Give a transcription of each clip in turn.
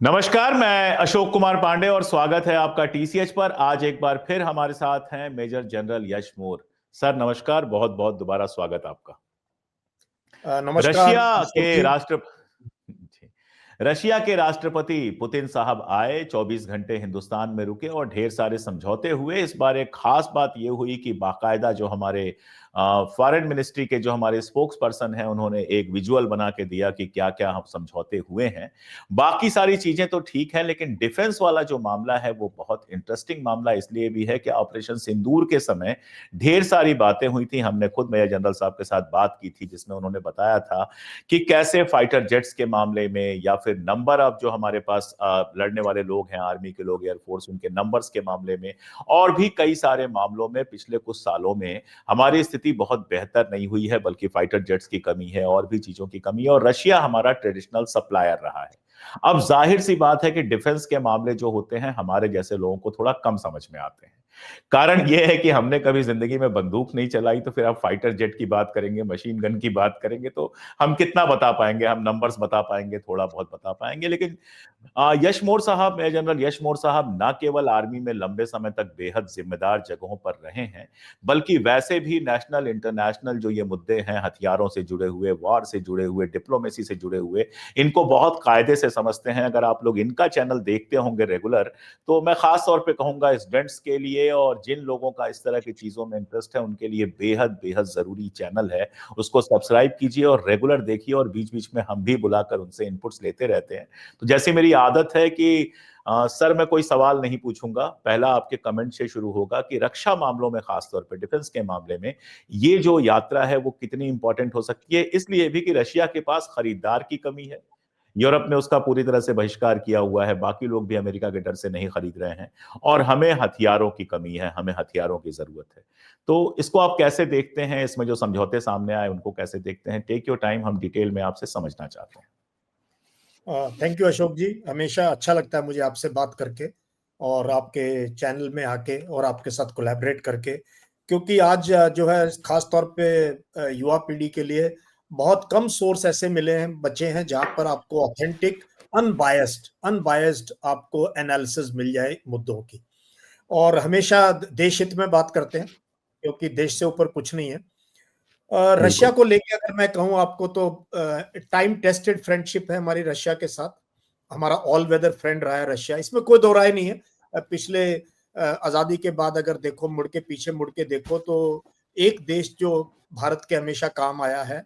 नमस्कार, मैं अशोक कुमार पांडे और स्वागत है आपका टीसीएच पर। आज एक बार फिर हमारे साथ हैं मेजर जनरल यश मोर। सर नमस्कार, बहुत बहुत दोबारा स्वागत आपका। नमस्कार रशिया अशोक के जी। राष्ट्र जी। रशिया के राष्ट्रपति पुतिन साहब आए, 24 घंटे हिंदुस्तान में रुके और ढेर सारे समझौते हुए। इस बार एक खास बात यह हुई कि बाकायदा जो हमारे फॉरेन मिनिस्ट्री के जो हमारे स्पोक्स पर्सन हैं, उन्होंने एक विजुअल बना के दिया कि क्या क्या हम समझौते हुए हैं। बाकी सारी चीजें तो ठीक है, लेकिन डिफेंस वाला जो मामला है वो बहुत इंटरेस्टिंग मामला इसलिए भी है कि ऑपरेशन सिंदूर के समय ढेर सारी बातें हुई थी। हमने खुद मेजर जनरल साहब के साथ बात की थी, जिसमें उन्होंने बताया था कि कैसे फाइटर जेट्स के मामले में या फिर नंबर ऑफ जो हमारे पास लड़ने वाले लोग हैं, आर्मी के लोग, एयरफोर्स, उनके नंबर्स के मामले में और भी कई सारे मामलों में पिछले कुछ सालों में हमारी स्थिति बहुत बेहतर नहीं हुई है, बल्कि फाइटर जेट्स की कमी है और भी चीजों की कमी है। और रशिया हमारा ट्रेडिशनल सप्लायर रहा है। अब जाहिर सी बात है कि डिफेंस के मामले जो होते हैं हमारे जैसे लोगों को थोड़ा कम समझ में आते हैं। कारण यह है कि हमने कभी जिंदगी में बंदूक नहीं चलाई, तो फिर आप फाइटर जेट की बात करेंगे, मशीन गन की बात करेंगे, तो हम कितना बता पाएंगे? हम नंबर्स बता पाएंगे, थोड़ा बहुत बता पाएंगे। लेकिन यश मोर साहब, मेजर जनरल यश मोर साहब न केवल आर्मी में लंबे समय तक बेहद जिम्मेदार जगहों पर रहे हैं, बल्कि वैसे भी नेशनल इंटरनेशनल जो ये मुद्दे हैं, हथियारों से जुड़े हुए, वॉर से जुड़े हुए, डिप्लोमेसी से जुड़े हुए, इनको बहुत कायदे से समझते हैं। अगर आप लोग इनका चैनल देखते होंगे रेगुलर, तो मैं खास तौर पे कहूंगा स्टूडेंट्स के लिए और जिन लोगों का इस तरह की चीजों में इंटरेस्ट है, उनके लिए बेहद बेहद जरूरी चैनल है। उसको सब्सक्राइब कीजिए और रेगुलर देखिए, और बीच बीच में हम भी बुलाकर उनसे इनपुट्स लेते रहते हैं। तो जैसे मेरी आदत है कि सर मैं कोई सवाल नहीं पूछूंगा, पहला आपके कमेंट से शुरू होगा कि रक्षा मामलों में, खासतौर पर डिफेंस के मामले में, ये जो यात्रा है वो कितनी इंपॉर्टेंट हो सकती है। इसलिए भी कि रशिया के पास खरीदार की कमी है। यूरोप ने उसका पूरी तरह से बहिष्कार किया हुआ है, बाकी लोग भी अमेरिका के डर से नहीं खरीद रहे हैं। और हमें हथियारों की कमी है, हमें हथियारों की जरूरत है। तो इसको आप कैसे देखते हैं? इसमें जो समझौते सामने आए उनको कैसे देखते हैं? टेक योर टाइम, हम डिटेल में आपसे समझना चाहते हैं। थैंक यू अशोक जी। हमेशा अच्छा लगता है मुझे आपसे बात करके और आपके चैनल में आके और आपके साथ कोलैबोरेट करके, क्योंकि आज जो है खास तौर पे युवा पीढ़ी के लिए बहुत कम सोर्स ऐसे मिले हैं, बचे हैं, जहां पर आपको ऑथेंटिक, अनबायस्ड आपको एनालिसिस मिल जाए मुद्दों की। और हमेशा देश हित में बात करते हैं, क्योंकि देश से ऊपर कुछ नहीं है। रशिया बिल्कुल। को लेके अगर मैं कहूं आपको, तो टाइम टेस्टेड फ्रेंडशिप है हमारी रशिया के साथ। हमारा ऑल वेदर फ्रेंड रहा है रशिया, इसमें कोई दो राय नहीं है। पिछले आजादी के बाद अगर देखो, मुड़ के पीछे मुड़ के देखो, तो एक देश जो भारत के हमेशा काम आया है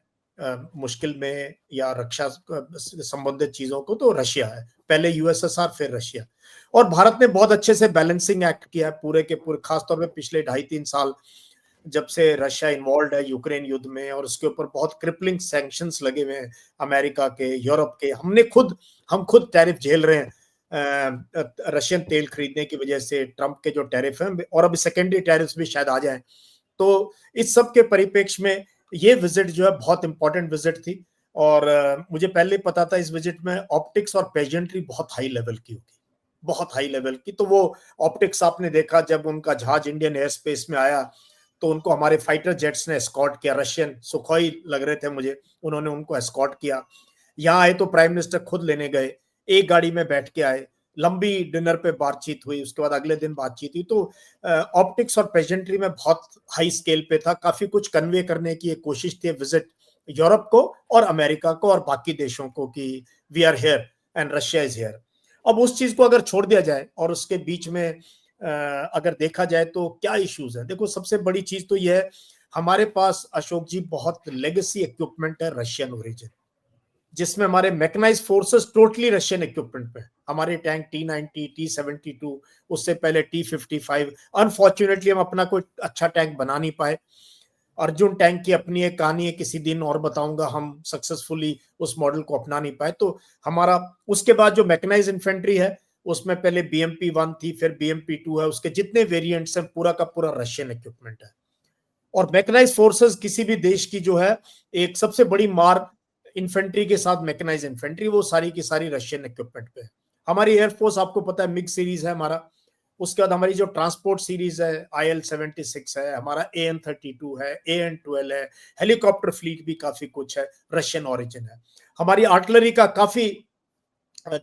मुश्किल में या रक्षा संबंधित चीजों को, तो रशिया है। पहले यूएसएसआर, फिर रशिया। और भारत ने बहुत अच्छे से बैलेंसिंग एक्ट किया है पूरे के पूरे, खासतौर पे पिछले 2.5-3 साल जब से रशिया इन्वॉल्व है यूक्रेन युद्ध में, और उसके ऊपर बहुत क्रिपलिंग सैंक्शंस लगे हुए हैं अमेरिका के, यूरोप के। हम खुद टैरिफ झेल रहे हैं रशियन तेल खरीदने की वजह से, ट्रंप के जो टैरिफ हैं, और अभी सेकेंडरी टैरिफ भी शायद आ जाएं। तो इस सब के परिप्रेक्ष्य में ये विजिट जो है बहुत इंपॉर्टेंट विजिट थी। और मुझे पहले ही पता था इस विजिट में ऑप्टिक्स और पेजेंट्री बहुत हाई लेवल की होगी, बहुत हाई लेवल की। तो वो ऑप्टिक्स आपने देखा जब उनका जहाज इंडियन एयर स्पेस में आया, तो उनको हमारे फाइटर जेट्स ने एस्कॉर्ट किया। रशियन सुखोई लग रहे थे मुझे, उन्होंने उनको एस्कॉर्ट किया। यहाँ आए तो प्राइम मिनिस्टर खुद लेने गए, एक गाड़ी में बैठ के आए, लंबी डिनर पे बातचीत हुई, उसके बाद अगले दिन बातचीत हुई। तो ऑप्टिक्स और पेजेंट्री में बहुत हाई स्केल पे था, काफी कुछ कन्वे करने की एक कोशिश थी विजिट यूरोप को और अमेरिका को और बाकी देशों को, कि we are here and Russia is here. अब उस चीज को अगर छोड़ दिया जाए और उसके बीच में अगर देखा जाए तो क्या इश्यूज है, देखो सबसे बड़ी चीज तो यह है, हमारे पास अशोक जी बहुत लेगेसी इक्विपमेंट है रशियन ओरिजिन, जिसमें हमारे mechanized forces totally Russian equipment पे। हमारे टैंक T-90, T-72, उससे पहले T-55। अनफॉर्चुनेटली हम अपना कोई अच्छा टैंक बना नहीं पाए। अर्जुन टैंक की अपनी एक कहानी है, किसी दिन और बताऊंगा, हम सक्सेसफुली उस मॉडल को अपना नहीं पाए। तो हमारा उसके बाद जो मैकेनाइज्ड इन्फेंट्री है, उसमें पहले BMP-1 थी, फिर BMP-2 है, उसके जितने वेरिएंट्स हैं पूरा का पूरा रशियन इक्विपमेंट है। और मैकेनाइज्ड फोर्सेस किसी भी देश की जो है एक सबसे बड़ी मार इन्फेंट्री के साथ, मैकेनाइज्ड इन्फेंट्री, वो सारी की सारी रशियन इक्विपमेंट पे है। हमारी एयरफोर्स आपको पता है मिग सीरीज है हमारा। उसके बाद हमारी जो ट्रांसपोर्ट सीरीज है IL-76 है, हमारा AN-32 है, AN-12 है, हेलीकॉप्टर फ्लीट भी काफी कुछ है, रशियन ओरिजिन है। हमारी आर्टिलरी का काफी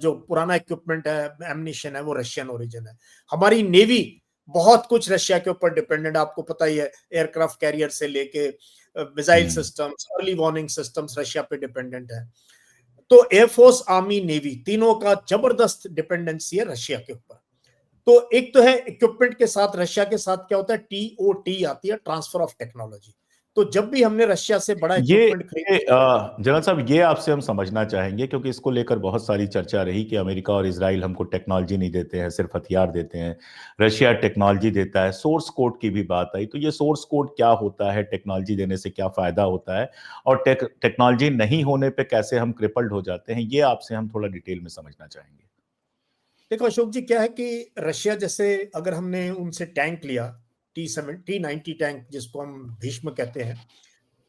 जो पुराना इक्विपमेंट है, एम्यूनिशन है, वो रशियन ओरिजिन है। हमारी नेवी बहुत कुछ रशिया के ऊपर डिपेंडेंट, आपको पता ही है, एयरक्राफ्ट कैरियर से लेके missile systems, early warning systems Russia पे डिपेंडेंट है। तो एयरफोर्स, आर्मी, नेवी तीनों का जबरदस्त डिपेंडेंसी है रशिया के ऊपर। तो एक तो है इक्विपमेंट के साथ, रशिया के साथ क्या होता है, TOT आती है, ट्रांसफर ऑफ टेक्नोलॉजी। तो जब भी हमने रशिया से बड़ा इक्विपमेंट खरीदा, जनरल साहब, ये आपसे हम समझना चाहेंगे क्योंकि इसको लेकर बहुत सारी चर्चा रही कि अमेरिका और इजराइल हमको टेक्नोलॉजी नहीं देते हैं, सिर्फ हथियार देते हैं, रशिया टेक्नोलॉजी देता है। सोर्स कोड की भी बात आई, तो ये सोर्स कोड क्या होता है, टेक्नोलॉजी देने से क्या फायदा होता है, और टेक्नोलॉजी नहीं होने पे कैसे हम क्रिपल्ड हो जाते हैं, ये आपसे हम थोड़ा डिटेल में समझना चाहेंगे। देखो अशोक जी, क्या है कि रशिया जैसे, अगर हमने उनसे टैंक लिया, T90 टैंक जिसको हम भीष्म कहते हैं,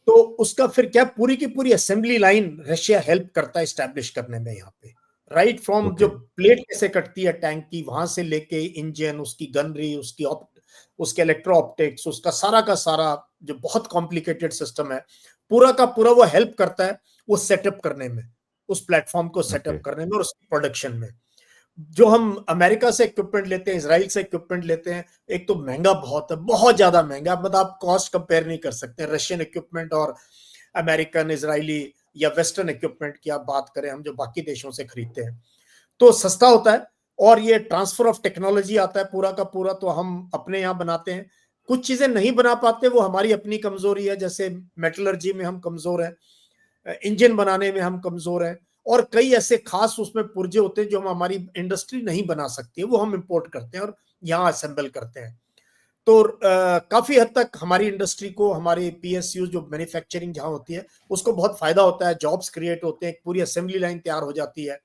तो उसका फिर क्या, पूरी की पूरी असेंबली लाइन रशिया हेल्प करता है स्टैब्लिश करने में यहाँ पे। राइट फ्रॉम जो प्लेट कैसे कटती है टैंक की, वहां से लेके इंजन, उसकी गनरी, उसके इलेक्ट्रो ऑप्टिक्स, उसका सारा का सारा जो बहुत कॉम्प्लिकेटेड सिस्टम है, पूरा का पूरा वो हेल्प करता है वो सेटअप करने में, उस प्लेटफॉर्म को सेटअप करने में और उसकी प्रोडक्शन में। जो हम अमेरिका से इक्विपमेंट लेते हैं, इसराइल से इक्विपमेंट लेते हैं, एक तो महंगा बहुत है, बहुत ज्यादा महंगा, मतलब आप कॉस्ट कंपेयर नहीं कर सकते रशियन इक्विपमेंट और अमेरिकन, इजरायली या वेस्टर्न इक्विपमेंट की आप बात करें, हम जो बाकी देशों से खरीदते हैं, तो सस्ता होता है। और ये ट्रांसफर ऑफ टेक्नोलॉजी आता है पूरा का पूरा, तो हम अपने यहाँ बनाते हैं। कुछ चीजें नहीं बना पाते, वो हमारी अपनी कमजोरी है, जैसे मेटलर्जी में हम कमजोर हैं, इंजन बनाने में हम कमजोर हैं, और कई ऐसे खास उसमें पुर्जे होते हैं जो हम, हमारी इंडस्ट्री नहीं बना सकती है, वो हम इंपोर्ट करते हैं और यहाँ असेंबल करते हैं। तो काफी हद तक हमारी इंडस्ट्री को, हमारे PSU जो मैन्युफैक्चरिंग जहाँ होती है, उसको बहुत फायदा होता है, जॉब्स क्रिएट होते हैं, पूरी असेंबली लाइन तैयार हो जाती है।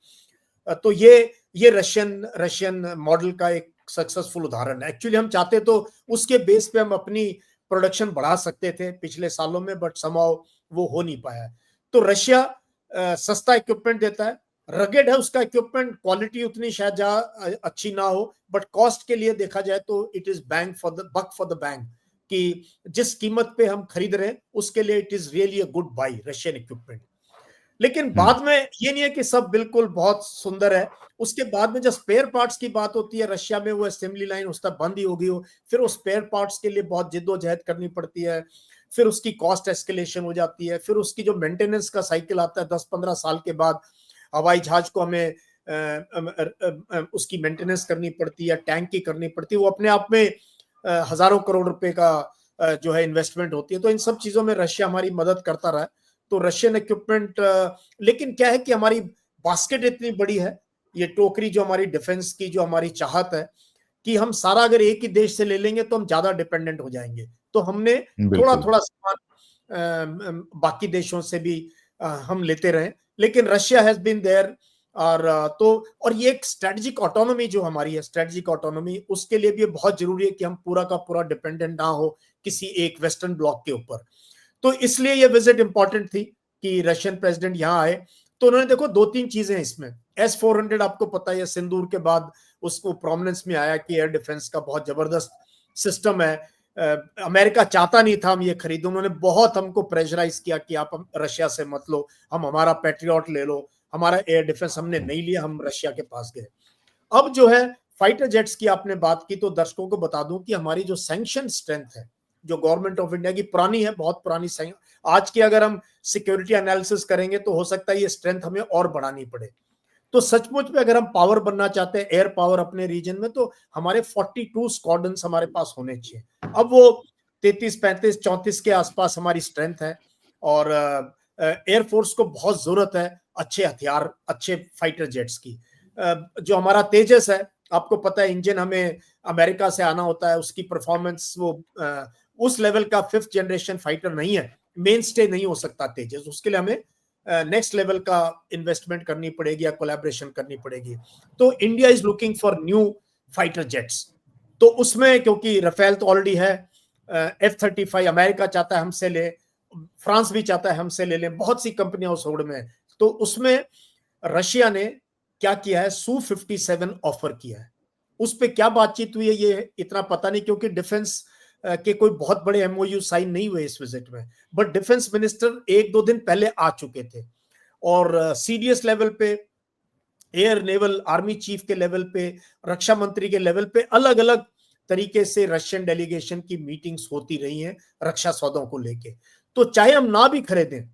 तो ये रशियन मॉडल का एक सक्सेसफुल उदाहरण है। एक्चुअली हम चाहते तो उसके बेस पे हम अपनी प्रोडक्शन बढ़ा सकते थे पिछले सालों में, बट समहाउ वो हो नहीं पाया। तो रशिया सस्ता इक्विपमेंट देता है, रगेड है उसका इक्विपमेंट, क्वालिटी उतनी शायद अच्छी ना हो, बट कॉस्ट के लिए देखा जाए तो it is bang for the buck for the bank, कि जिस कीमत पे हम खरीद रहे हैं उसके लिए it is really a good by Russian equipment. लेकिन बाद में ये नहीं है कि सब बिल्कुल बहुत सुंदर है। उसके बाद में जब स्पेयर पार्ट्स की बात होती है, रशिया में वो असेंबली लाइन उस तक बंद ही होगी हो, फिर उस स्पेयर पार्ट्स के लिए बहुत जिद्दोजहद करनी पड़ती है, फिर उसकी कॉस्ट एस्केलेशन हो जाती है, फिर उसकी जो मेंटेनेंस का साइकिल आता है 10-15 साल के बाद, हवाई जहाज को हमें उसकी मेंटेनेंस करनी पड़ती है, टैंक की करनी पड़ती है, वो अपने आप में हजारों करोड़ रुपए का जो है इन्वेस्टमेंट होती है। तो इन सब चीजों में रशिया हमारी मदद करता रहा है। तो रशियन इक्विपमेंट, लेकिन क्या है कि हमारी बास्केट इतनी बड़ी है, ये टोकरी जो हमारी डिफेंस की जो हमारी चाहत है, कि हम सारा अगर एक ही देश से ले लेंगे तो हम ज्यादा डिपेंडेंट हो जाएंगे। तो हमने थोड़ा थोड़ा सामान बाकी देशों से भी हम लेते रहे, लेकिन रशिया हैज बीन देयर। और ये एक स्ट्रेटेजिक ऑटोनॉमी जो हमारी है, स्ट्रेटेजिक ऑटोनॉमी, उसके लिए भी बहुत जरूरी है कि हम पूरा का पूरा डिपेंडेंट ना हो किसी एक वेस्टर्न ब्लॉक के ऊपर। तो इसलिए ये विजिट इंपॉर्टेंट थी कि रशियन प्रेसिडेंट यहाँ आए। तो उन्होंने, देखो 2-3 चीजें इसमें, S-400 आपको पता है सिंदूर के बाद उसको प्रोमिनेंस में आया कि एयर डिफेंस का बहुत जबरदस्त सिस्टम है। अमेरिका चाहता नहीं था हम ये खरीदें, उन्होंने बहुत हमको प्रेशराइज किया कि आप रशिया से मत लो, हम हमारा पैट्रियट ले लो, हमारा एयर डिफेंस हमने नहीं लिया, हम रशिया के पास गए। अब जो है फाइटर जेट्स की आपने बात की, तो दर्शकों को बता दूं कि हमारी जो सैंक्शन स्ट्रेंथ है, जो गवर्नमेंट ऑफ इंडिया की पुरानी है, बहुत पुरानी, आज की अगर हम सिक्योरिटी एनालिसिस करेंगे तो हो सकता है ये स्ट्रेंथ हमें और बढ़ानी पड़े। तो सचमुच में अगर हम पावर बनना चाहते हैं, एयर पावर अपने रीजन में, तो हमारे 42 स्क्वाड्रन्स हमारे पास होने चाहिए। अब वो 33, 35, 34 के आसपास हमारी स्ट्रेंथ है, और एयरफोर्स को बहुत जरूरत है अच्छे हथियार, अच्छे फाइटर जेट्स की। जो हमारा तेजस है, आपको पता है इंजन हमें अमेरिका से आना होता है, उसकी परफॉर्मेंस वो उस लेवल का 5th जनरेशन फाइटर नहीं है, मेन स्टे नहीं हो सकता तेजस, उसके लिए हमें नेक्स्ट लेवल का इन्वेस्टमेंट करनी पड़ेगी या कोलैबोरेशन करनी पड़ेगी। तो India is looking for new fighter jets. तो उसमें क्योंकि राफेल तो ऑलरेडी है, F-35 अमेरिका चाहता है हमसे ले, फ्रांस भी चाहता है हमसे ले लें, बहुत सी कंपनियां उस होड़ में। तो उसमें रशिया ने क्या किया है, Su-57 ऑफर किया है। उस पर क्या बातचीत हुई है ये इतना पता नहीं, क्योंकि डिफेंस के कोई बहुत बड़े MOU साइन नहीं हुए इस विजिट में, बट डिफेंस मिनिस्टर 1-2 दिन पहले आ चुके थे, और सीडीएस लेवल पे एयर नेवल आर्मी चीफ के लेवल पे, रक्षा मंत्री के लेवल पे अलग अलग तरीके से रशियन डेलीगेशन की मीटिंग्स होती रही हैं रक्षा सौदों को लेके। तो चाहे हम ना भी खरीदें,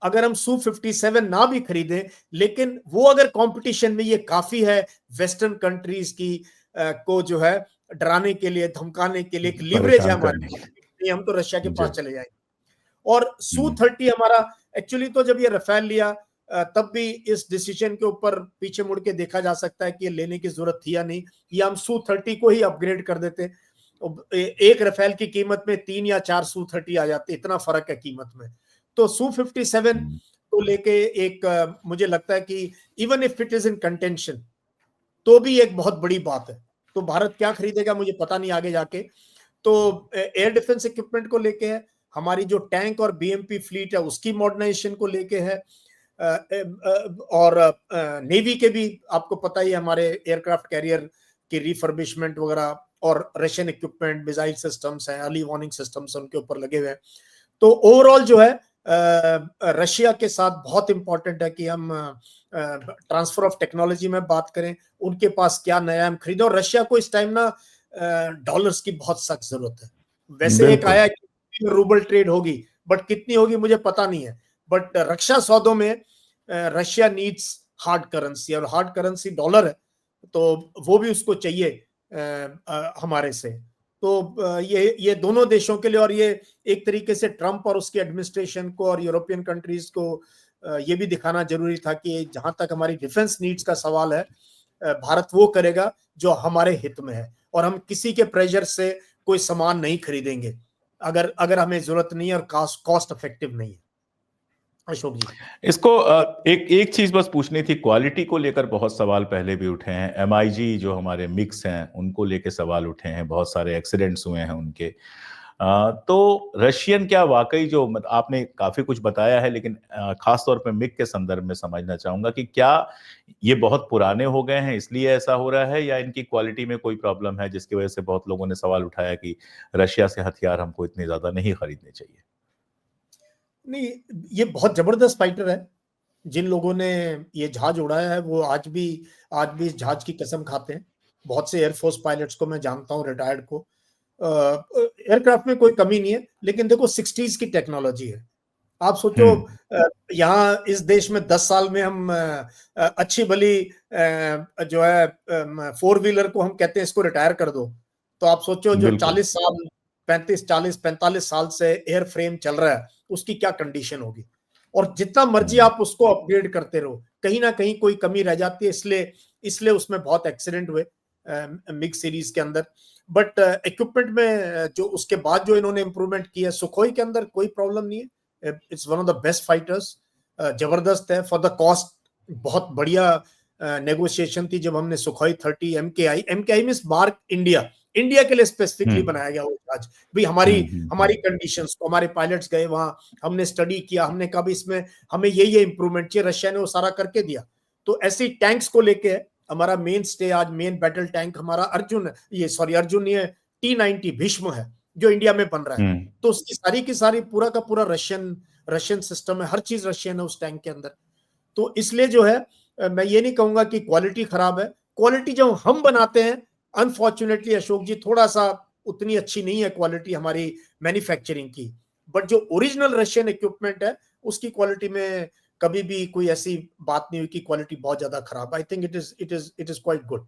अगर हम Su-57 ना भी खरीदें, लेकिन वो अगर कंपटीशन में ये काफी है वेस्टर्न कंट्रीज की को जो है डराने के लिए, धमकाने के लिए एक लीवरेज है परेशान हमारे करने पास, नहीं हम तो रशिया के जी। पास चले जाएंगे। और Su-30 हमारा एक्चुअली तो जब ये रफेल लिया तब भी इस डिसीजन के ऊपर पीछे मुड़ के देखा जा सकता है कि ये लेने की जरूरत थी या नहीं, या हम Su-30 को ही अपग्रेड कर देते। एक रफेल की कीमत में 3 या 4 Su-30 आ जाते, इतना फर्क है कीमत में। तो Su-57 को लेके एक मुझे लगता है कि even if it is in contention तो भी एक बहुत बड़ी बात है। तो भारत क्या खरीदेगा मुझे पता नहीं आगे जाके। तो एयर डिफेंस इक्विपमेंट को लेके है, हमारी जो टैंक और बीएमपी फ्लीट है उसकी मॉडर्नाइजेशन को लेके है, और नेवी के भी आपको पता ही हमारे एयरक्राफ्ट कैरियर की रिफर्बिशमेंट वगैरह, और रशियन इक्विपमेंट, मिसाइल सिस्टम्स हैं, अर्ली वार्निंग सिस्टम्स उनके ऊपर लगे हुए हैं। तो ओवरऑल जो है रशिया के साथ बहुत इंपॉर्टेंट है कि हम ट्रांसफर ऑफ टेक्नोलॉजी में बात करें, उनके पास क्या नया हम खरीदें। और रशिया को इस टाइम ना डॉलर्स की बहुत सख्त जरूरत है। वैसे एक आया कि रूबल ट्रेड होगी, बट कितनी होगी मुझे पता नहीं है। बट रक्षा सौदों में रशिया नीड्स हार्ड करेंसी, और हार्ड करेंसी डॉलर है, तो वो भी उसको चाहिए हमारे से। तो ये दोनों देशों के लिए, और ये एक तरीके से ट्रंप और उसकी एडमिनिस्ट्रेशन को और यूरोपियन कंट्रीज को ये भी दिखाना जरूरी था कि जहां तक हमारी डिफेंस नीड्स का सवाल है, भारत वो करेगा जो हमारे हित में है, और हम किसी के प्रेशर से कोई सामान नहीं खरीदेंगे अगर अगर हमें जरूरत नहीं है और कॉस्ट इफेक्टिव नहीं है। अशोक जी, इसको एक चीज बस पूछनी थी, क्वालिटी को लेकर बहुत सवाल पहले भी उठे हैं। MiG जो हमारे मिक्स हैं उनको लेकर सवाल उठे हैं, बहुत सारे एक्सीडेंट्स हुए हैं उनके। तो रशियन क्या वाकई जो आपने काफी कुछ बताया है, लेकिन खास तौर पे मिग के संदर्भ में समझना चाहूंगा कि क्या ये बहुत पुराने हो गए हैं इसलिए ऐसा हो रहा है, या इनकी क्वालिटी में कोई प्रॉब्लम है जिसकी वजह से बहुत लोगों ने सवाल उठाया कि रशिया से हथियार हमको इतने ज्यादा नहीं खरीदने चाहिए। नहीं, ये बहुत जबरदस्त फाइटर है। जिन लोगों ने ये जहाज उड़ाया है वो आज भी इस जहाज की कसम खाते हैं। बहुत से एयरफोर्स पायलट्स को मैं जानता हूँ, रिटायर्ड को। एयरक्राफ्ट में कोई कमी नहीं है, लेकिन देखो 60s की टेक्नोलॉजी है। आप सोचो यहाँ इस देश में 10 साल में हम अच्छी भली जो है 4 व्हीलर को हम कहते हैं इसको रिटायर कर दो। तो आप सोचो जो 40 साल 45 साल से एयर फ्रेम चल रहा है उसकी क्या कंडीशन होगी। और जितना मर्जी आप उसको अपग्रेड करते रहो, कहीं ना कहीं कोई कमी रह जाती है। इसलिए उसमें बहुत एक्सीडेंट हुए मिग सीरीज के अंदर। बट इक्विपमेंट में जो उसके बाद जो इन्होंने इंप्रूवमेंट किया, सुखोई के अंदर कोई प्रॉब्लम नहीं है। It's one of the best fighters, जबरदस्त है। फॉर द कॉस्ट बहुत बढ़िया नेगोशिएशन थी जब हमने Sukhoi 30 MKI means mark India के लिए स्पेसिफिकली बनाया गया वो जहाज। भाई हमारी कंडीशंस को, हमारे पायलट्स गए वहां, हमने स्टडी किया, हमने कहा भी इसमें हमें ये इंप्रूवमेंट चाहिए, रशिया ने वो सारा करके दिया। तो ऐसी टैंक्स को लेके हमारा मेन स्टे आज मेन बैटल टैंक हमारा अर्जुन नहीं है, T-90 भीष्म है जो इंडिया में बन रहा है। तो उसकी सारी की सारी पूरा का पूरा रशियन सिस्टम है, हर चीज रशियन है उस टैंक के अंदर। तो इसलिए जो है मैं ये नहीं कहूंगा कि क्वालिटी खराब है। क्वालिटी जो हम बनाते हैं अनफॉर्चुनेटली अशोक जी थोड़ा सा उतनी अच्छी नहीं है क्वालिटी हमारी मैन्युफैक्चरिंग की। बट जो ओरिजिनल रशियन इक्विपमेंट है उसकी क्वालिटी में कभी भी कोई ऐसी बात नहीं हुई कि क्वालिटी बहुत ज्यादा खराब। I think it is quite good.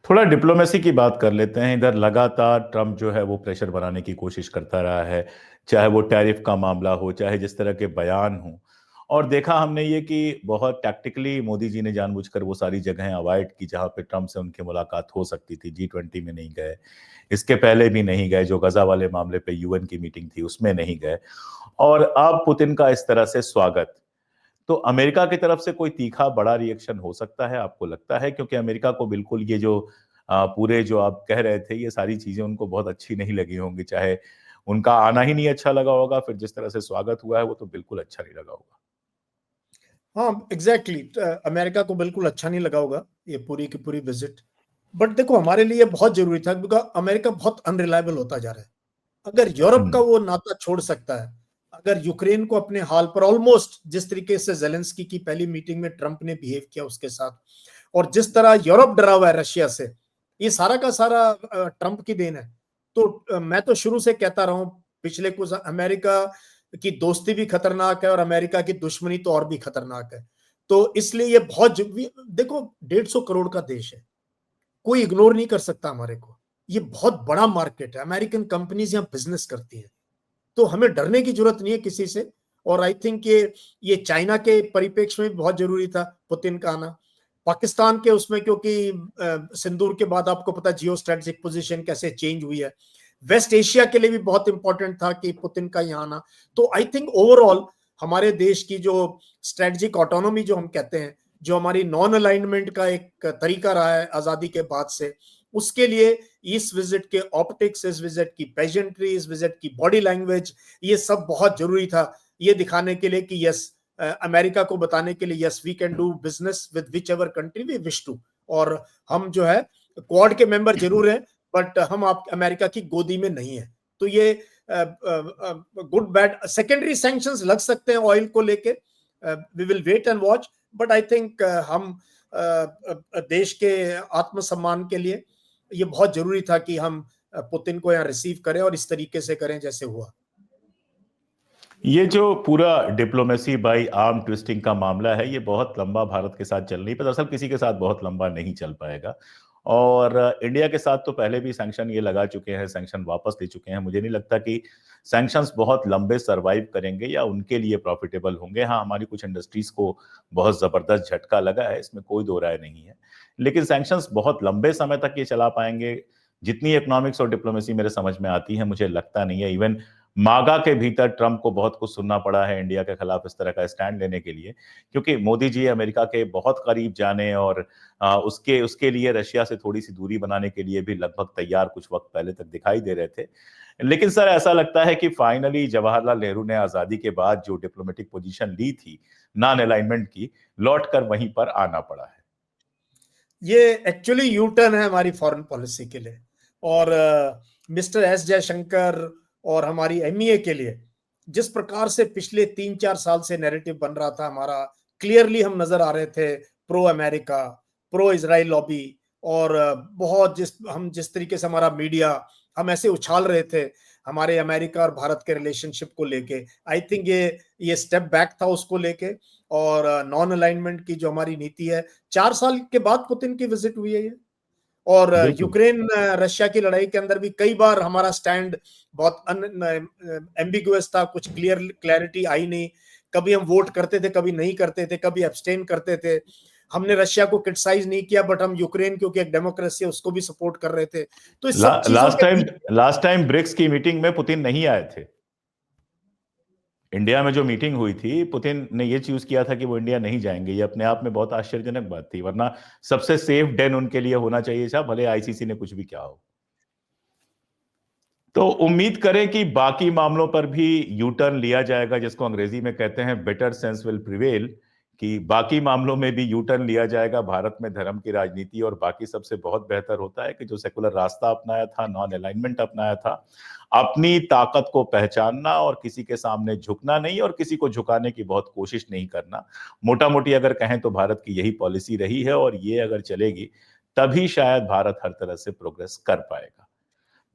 थोड़ा डिप्लोमेसी की बात कर लेते हैं। इधर लगातार ट्रंप जो है वो प्रेशर बनाने की कोशिश करता रहा है, चाहे वो टैरिफ का मामला हो, चाहे जिस तरह के बयान हो। और देखा हमने ये कि बहुत टैक्टिकली मोदी जी ने जानबूझकर वो सारी जगहें अवॉइड की जहां पे ट्रंप से उनकी मुलाकात हो सकती थी। G20 में नहीं गए, इसके पहले भी नहीं गए, जो गजा वाले मामले पे UN की मीटिंग थी उसमें नहीं गए, और अब पुतिन का इस तरह से स्वागत। तो अमेरिका की तरफ से कोई तीखा बड़ा रिएक्शन हो सकता है, आपको लगता है? क्योंकि अमेरिका को बिल्कुल ये जो पूरे जो आप कह रहे थे ये सारी चीजें उनको बहुत अच्छी नहीं लगी होंगी, चाहे उनका आना ही नहीं अच्छा लगा होगा, फिर जिस तरह से स्वागत हुआ है वो तो बिल्कुल अच्छा नहीं लगा होगा। हाँ एग्जैक्टली अमेरिका को बिल्कुल अच्छा नहीं लगा होगा ये पूरी की पूरी विजिट। बट देखो हमारे लिए बहुत जरूरी था बिकॉज अमेरिका बहुत अनरिलायबल होता जा रहा है। अगर यूरोप का वो नाता छोड़ सकता है अगर यूक्रेन को अपने हाल पर, ऑलमोस्ट जिस तरीके से जेलेंस्की की पहली मीटिंग में ट्रंप ने बिहेव किया उसके साथ, और जिस तरह यूरोप डरा हुआ है रशिया से, ये सारा का सारा ट्रंप की देन है। तो मैं तो शुरू से कहता रहा हूं, पिछले कुछ, अमेरिका की दोस्ती भी खतरनाक है और अमेरिका की दुश्मनी तो और भी खतरनाक है। तो इसलिए ये बहुत देखो, 150 करोड़ का देश है, कोई इग्नोर नहीं कर सकता हमारे को। ये बहुत बड़ा मार्केट है, अमेरिकन कंपनीज यहाँ बिजनेस करती हैं, तो हमें डरने की जरूरत नहीं है किसी से। और आई थिंक ये चाइना के परिप्रेक्ष्य में भी बहुत जरूरी था पुतिन का आना, पाकिस्तान के उसमें, क्योंकि सिंदूर के बाद आपको पता जियो स्ट्रेटेजिक पोजीशन कैसे चेंज हुई है। वेस्ट एशिया के लिए भी बहुत इंपॉर्टेंट था कि पुतिन का यहाँ आना। तो आई थिंक ओवरऑल हमारे देश की जो स्ट्रेटेजिक ऑटोनॉमी जो हम कहते हैं, जो हमारी नॉन अलाइनमेंट का एक तरीका रहा है आजादी के बाद से, उसके लिए इस विजिट के ऑप्टिक्स, इस विजिट की पेजेंट्री, इस विजिट की बॉडी लैंग्वेज, ये सब बहुत जरूरी था, ये दिखाने के लिए कि यस, अमेरिका को बताने के लिए, yes we can do business with whichever country we wish to. और हम जो है क्वाड के मेंबर जरूर हैं, बट हम आप अमेरिका की गोदी में नहीं है। तो ये गुड बैड सेकेंडरी सैंक्शंस लग सकते हैं ऑयल को लेके, we will wait and watch, but I think हम देश के आत्मसम्मान के लिए ये बहुत जरूरी था कि हम पुतिन को यहाँ रिसीव करें और इस तरीके से करें जैसे हुआ। ये जो पूरा डिप्लोमेसी बाई आर्म ट्विस्टिंग का मामला है, ये बहुत लंबा भारत के साथ चल नहीं पाया, दरअसल किसी के साथ बहुत लंबा नहीं चल पाएगा। और इंडिया के साथ तो पहले भी सैंक्शन ये लगा चुके हैं, सैंक्शन वापस ले चुके हैं। मुझे नहीं लगता कि सैंक्शंस बहुत लंबे सरवाइव करेंगे या उनके लिए प्रॉफिटेबल होंगे। हाँ, हमारी कुछ इंडस्ट्रीज को बहुत जबरदस्त झटका लगा है, इसमें कोई दो राय नहीं है, लेकिन सैंक्शंस बहुत लंबे समय तक ये चला पाएंगे, जितनी इकोनॉमिक्स और डिप्लोमेसी मेरे समझ में आती है, मुझे लगता नहीं है। इवन मागा के भीतर ट्रंप को बहुत कुछ सुनना पड़ा है इंडिया के खिलाफ इस तरह का स्टैंड लेने के लिए, क्योंकि मोदी जी अमेरिका के बहुत करीब जाने और उसके लिए रशिया से थोड़ी सी दूरी बनाने के लिए भी लगभग तैयार कुछ वक्त पहले तक दिखाई दे रहे थे। लेकिन सर, ऐसा लगता है कि फाइनली जवाहरलाल नेहरू ने आजादी के बाद जो डिप्लोमेटिक पोजीशन ली थी नॉन अलाइनमेंट की, लौट कर वहीं पर आना पड़ा है। ये एक्चुअली यू टर्न है हमारी फॉरेन पॉलिसी के लिए, और मिस्टर एस जयशंकर और हमारी एमईए के लिए जिस प्रकार से पिछले 3-4 साल से नैरेटिव बन रहा था हमारा, क्लियरली हम नजर आ रहे थे pro America, pro Israel lobby, और बहुत जिस तरीके से हमारा मीडिया, हम ऐसे उछाल रहे थे हमारे अमेरिका और भारत के रिलेशनशिप को लेके। आई थिंक ये स्टेप बैक था उसको लेके, और नॉन अलाइनमेंट की जो हमारी नीति है, 4 साल के बाद पुतिन की विजिट हुई है ये। और यूक्रेन रशिया की लड़ाई के अंदर भी कई बार हमारा स्टैंड बहुत एम्बिगुअस था, कुछ क्लैरिटी आई नहीं, कभी हम वोट करते थे, कभी नहीं करते थे, कभी एब्सटेन करते थे। हमने रशिया को क्रिटिसाइज नहीं किया, बट हम यूक्रेन क्योंकि एक डेमोक्रेसी है उसको भी सपोर्ट कर रहे थे। तो इस सब चीजों के लास्ट टाइम ब्रिक्स की मीटिंग में पुतिन नहीं आए थे। इंडिया में जो मीटिंग हुई थी, पुतिन ने ये चूज किया था कि वो इंडिया नहीं जाएंगे। ये अपने आप में बहुत आश्चर्यजनक बात थी, वरना सबसे सेफ डेन उनके लिए होना चाहिए था, भले आईसीसी ने कुछ भी क्या हो। तो उम्मीद करें कि बाकी मामलों पर भी यू टर्न लिया जाएगा, जिसको अंग्रेजी में कहते हैं बेटर सेंस विल प्रिवेल, कि बाकी मामलों में भी यू टर्न लिया जाएगा। भारत में धर्म की राजनीति और बाकी सबसे बहुत बेहतर होता है कि जो सेकुलर रास्ता अपनाया था, नॉन अलाइनमेंट अपनाया था, अपनी ताकत को पहचानना और किसी के सामने झुकना नहीं और किसी को झुकाने की बहुत कोशिश नहीं करना। मोटा मोटी अगर कहें तो भारत की यही पॉलिसी रही है, और ये अगर चलेगी तभी शायद भारत हर तरह से प्रोग्रेस कर पाएगा।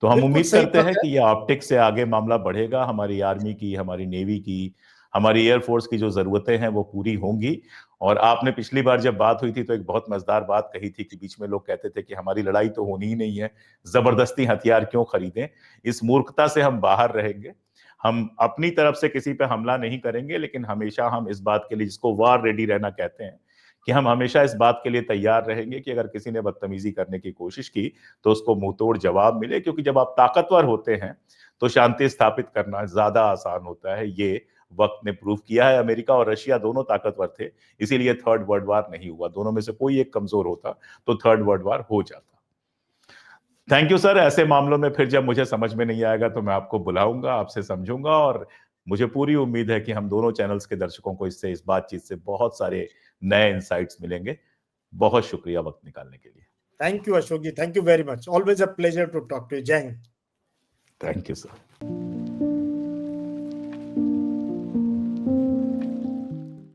तो हम उम्मीद करते हैं कि ये ऑप्टिक्स से आगे मामला बढ़ेगा। हमारी आर्मी की, हमारी नेवी की, हमारी एयरफोर्स की जो जरूरतें हैं वो पूरी होंगी। और आपने पिछली बार जब बात हुई थी तो एक बहुत मजेदार बात कही थी कि बीच में लोग कहते थे कि हमारी लड़ाई तो होनी ही नहीं है, जबरदस्ती हथियार क्यों खरीदें। इस मूर्खता से हम बाहर रहेंगे। हम अपनी तरफ से किसी पे हमला नहीं करेंगे, लेकिन हमेशा हम इस बात के लिए, जिसको वार रेडी रहना कहते हैं, कि हम हमेशा इस बात के लिए तैयार रहेंगे कि अगर किसी ने बदतमीजी करने की कोशिश की तो उसको मुंहतोड़ जवाब मिले। क्योंकि जब आप ताकतवर होते हैं तो शांति स्थापित करना ज्यादा आसान होता है। ये वक्त ने प्रूव किया है। अमेरिका और रशिया दोनों ताकतवर थे, इसीलिए थर्ड वर्ल्ड वार नहीं हुआ। दोनों में से कोई एक कमजोर होता तो थर्ड वर्ल्ड वार हो जाता। Thank you sir. ऐसे मामलों में फिर जब मुझे समझ में नहीं आएगा तो मैं आपको बुलाऊंगा, आपसे समझूंगा, और मुझे पूरी उम्मीद है कि हम दोनों चैनल्स के दर्शकों को इस बातचीत से बहुत सारे नए इंसाइट्स मिलेंगे। बहुत शुक्रिया वक्त निकालने के लिए। Thank you Ashok ji, thank you very much, always a pleasure to talk to you. जय हिंद। Thank you sir.